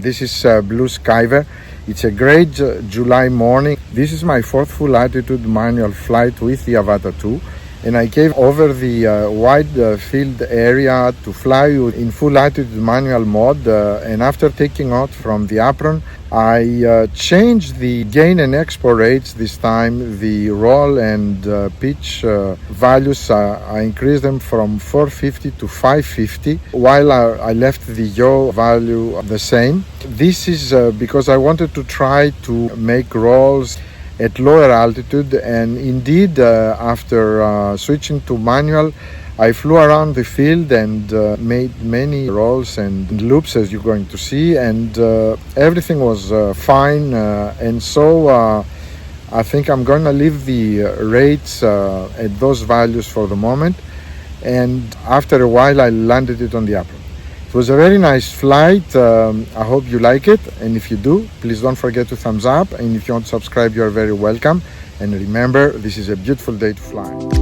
This is Blue Skyver. It's a great July morning. This is my fourth full altitude manual flight with the Avata 2. And I came over the wide field area to fly in full altitude manual mode. And after taking out from the apron, I changed the gain and expo rates this time. The roll and pitch values, I increased them from 450 to 550, while I left the yaw value the same. This is because I wanted to try to make rolls at lower altitude, and indeed after switching to manual, I flew around the field and made many rolls and loops, as you're going to see, and everything was fine, and so I think I'm going to leave the rates at those values for the moment, and after a while I landed it on the apron. It was a very nice flight. I hope you like it, and if you do, please don't forget to thumbs up, and if you want to subscribe, you're very welcome. And remember, this is a beautiful day to fly.